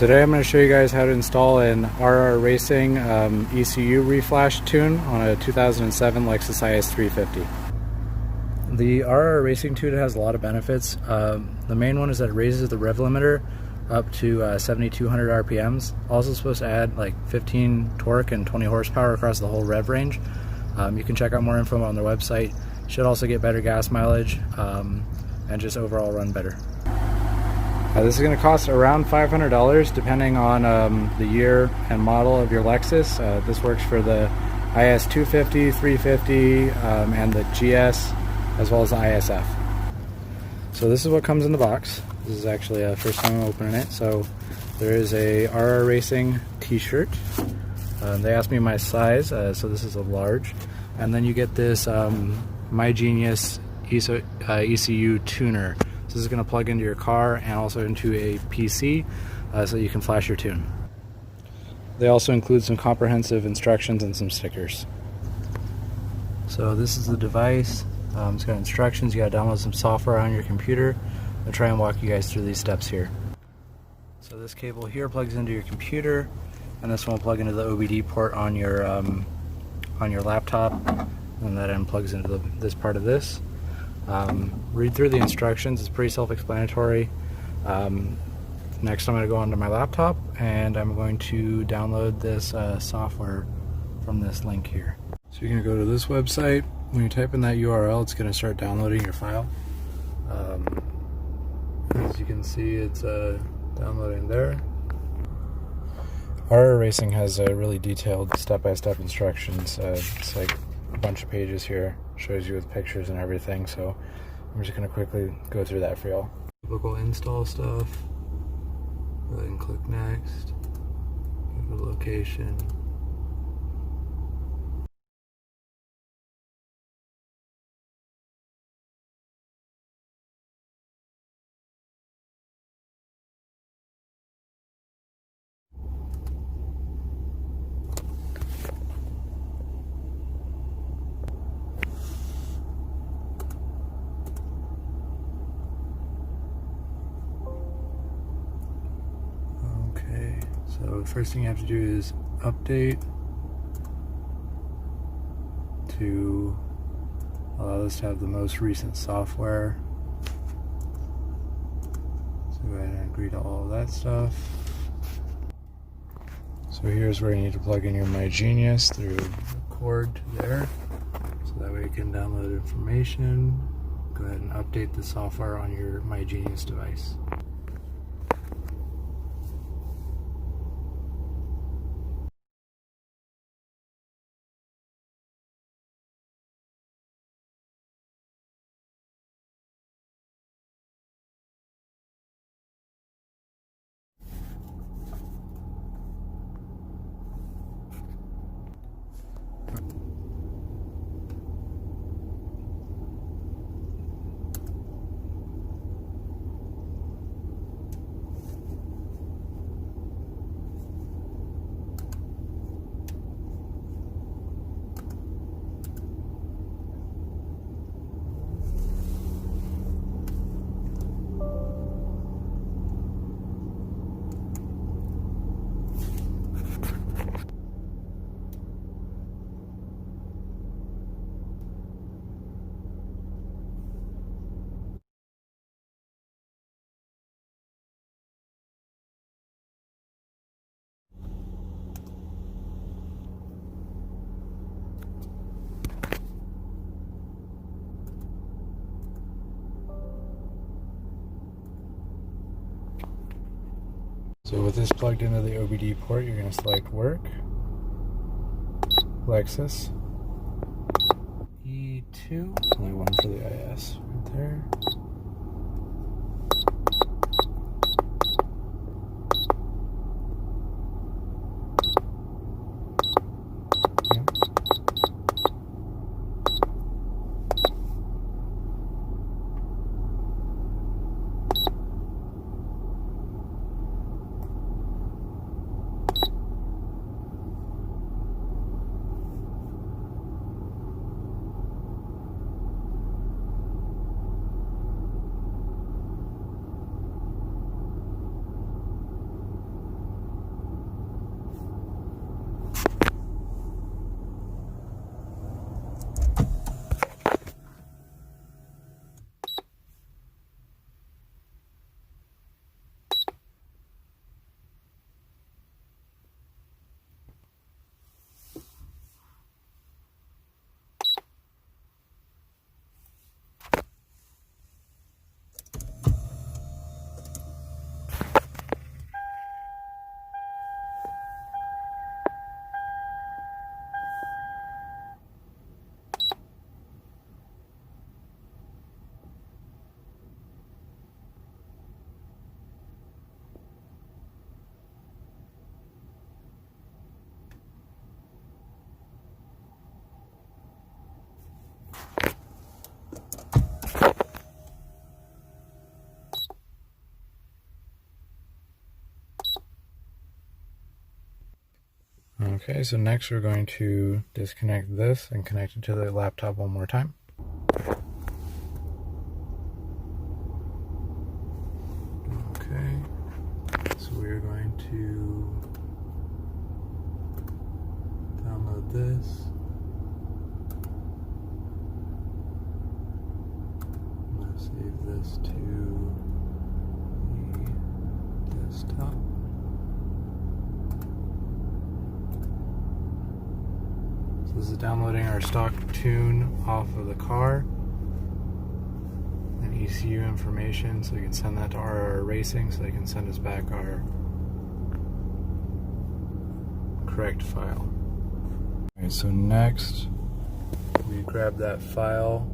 Today I'm going to show you guys how to install an RR Racing ECU reflash tune on a 2007 Lexus IS350. The RR Racing tune has a lot of benefits. The main one is that it raises the rev limiter up to 7,200 RPMs. Also supposed to add like 15 torque and 20 horsepower across the whole rev range. You can check out more info on their website. Should also get better gas mileage and just overall run better. This is going to cost around $500 depending on the year and model of your Lexus. This works for the IS250, 350, and the GS, as well as the ISF. So this is what comes in the box. This is actually the first time I'm opening it. So there is a RR Racing t-shirt. They asked me my size, so this is a large. And then you get this My Genius ECU tuner. This is going to plug into your car and also into a PC so you can flash your tune. They also include some comprehensive instructions and some stickers. So this is the device. It's got instructions. You got to download some software on your computer. I'll try and walk you guys through these steps here. So this cable here plugs into your computer, and this one will plug into the OBD port on your laptop, and that end plugs into this part of this. Read through the instructions. It's pretty self-explanatory. Next I'm going to go onto my laptop and I'm going to download this software from this link here. So you're going to go to this website. When you type in that URL, it's going to start downloading your file. As you can see, it's downloading there. RR Racing has really detailed step-by-step instructions. It's like a bunch of pages here, shows you with pictures and everything, so I'm just going to quickly go through that for y'all. Typical install stuff. Go ahead and click next. Give a location. So the first thing you have to do is update to allow us to have the most recent software. So go ahead and agree to all of that stuff. So here's where you need to plug in your My Genius through the cord to there. So that way you can download information. Go ahead and update the software on your My Genius device. So with this plugged into the OBD port, you're going to select Work, Lexus, E2, only one for the IS right there. Okay, so next we're going to disconnect this and connect it to the laptop one more time. Okay, so we're going to download this. I'm going to save this to the desktop. So this is downloading our stock tune off of the car and ECU information, so we can send that to RR Racing so they can send us back our correct file. Okay, so next we grab that file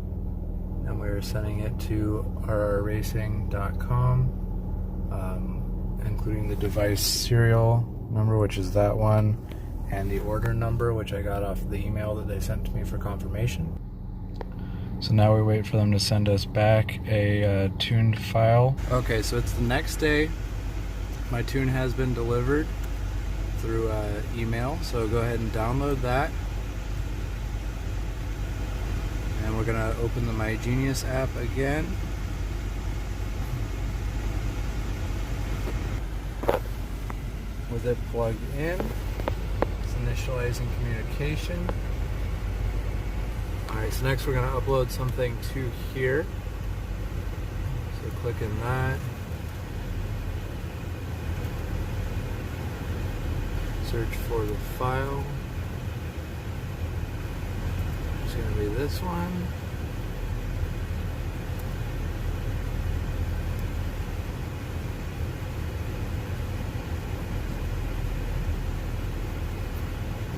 and we're sending it to rrracing.com, including the device serial number, which is that one, and the order number, which I got off the email that they sent to me for confirmation. So now we wait for them to send us back a tuned file. Okay, so it's the next day. My tune has been delivered through email, so go ahead and download that. And we're gonna open the MyGenius app again. With it plugged in, it's initializing communication. Alright, so next we're going to upload something to here. So click in that. Search for the file. It's going to be this one.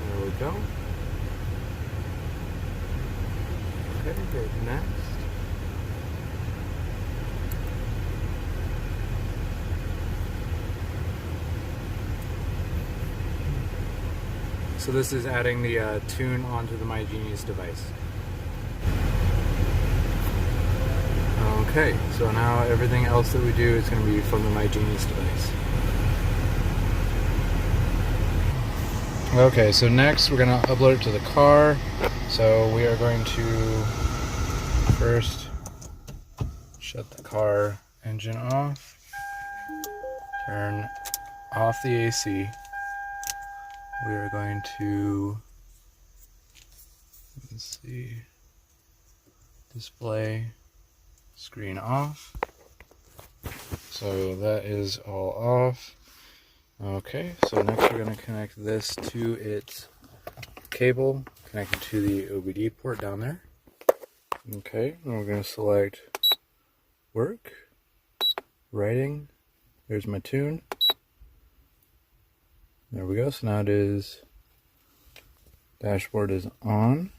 There we go. Okay, good. Next. So this is adding the tune onto the MyGenius device. Okay, so now everything else that we do is going to be from the MyGenius device. Okay, so next we're going to upload it to the car. So we are going to first shut the car engine off, turn off the AC. We are going to, let's see, display screen off. So that is all off. Okay, so next we're going to connect this to its cable, connect it to the OBD port down there. Okay, and we're going to select work, writing, there's my tune. There we go, so now it is, dashboard is on.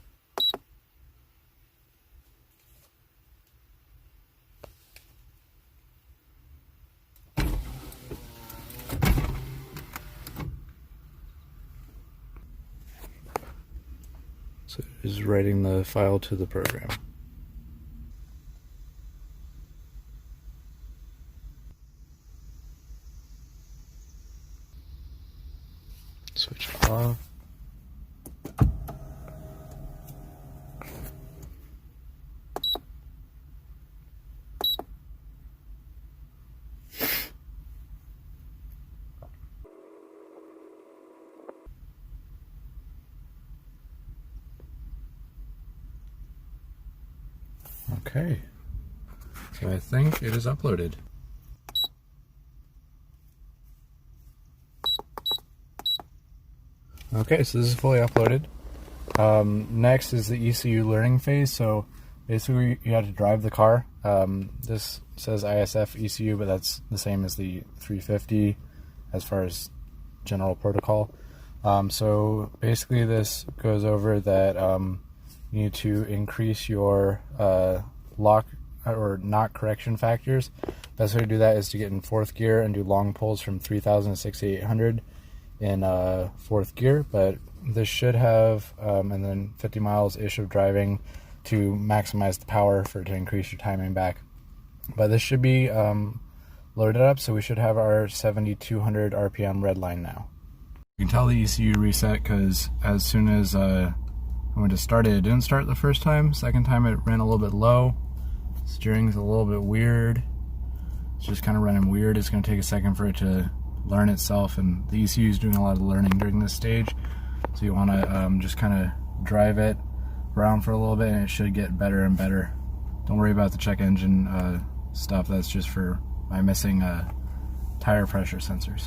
So it is writing the file to the program. Switch off. Okay, so I think it is uploaded. Okay, so this is fully uploaded. Next is the ECU learning phase. So basically you have to drive the car. This says ISF ECU, but that's the same as the 350 as far as general protocol. So basically this goes over that you need to increase your lock or knock correction factors. Best way to do that is to get in fourth gear and do long pulls from 3000 to 6800 in fourth gear, but this should have and then 50 miles ish of driving to maximize the power to increase your timing back. But this should be loaded up, so we should have our 7200 RPM red line now. You can tell the ECU reset because as soon as I went to start it, it didn't start the first time. Second time it ran a little bit low. Steering's a little bit weird. It's just kind of running weird. It's going to take a second for it to learn itself, and the ECU is doing a lot of learning during this stage. So you want to just kind of drive it around for a little bit, and it should get better and better. Don't worry about the check engine stuff. That's just for my missing tire pressure sensors.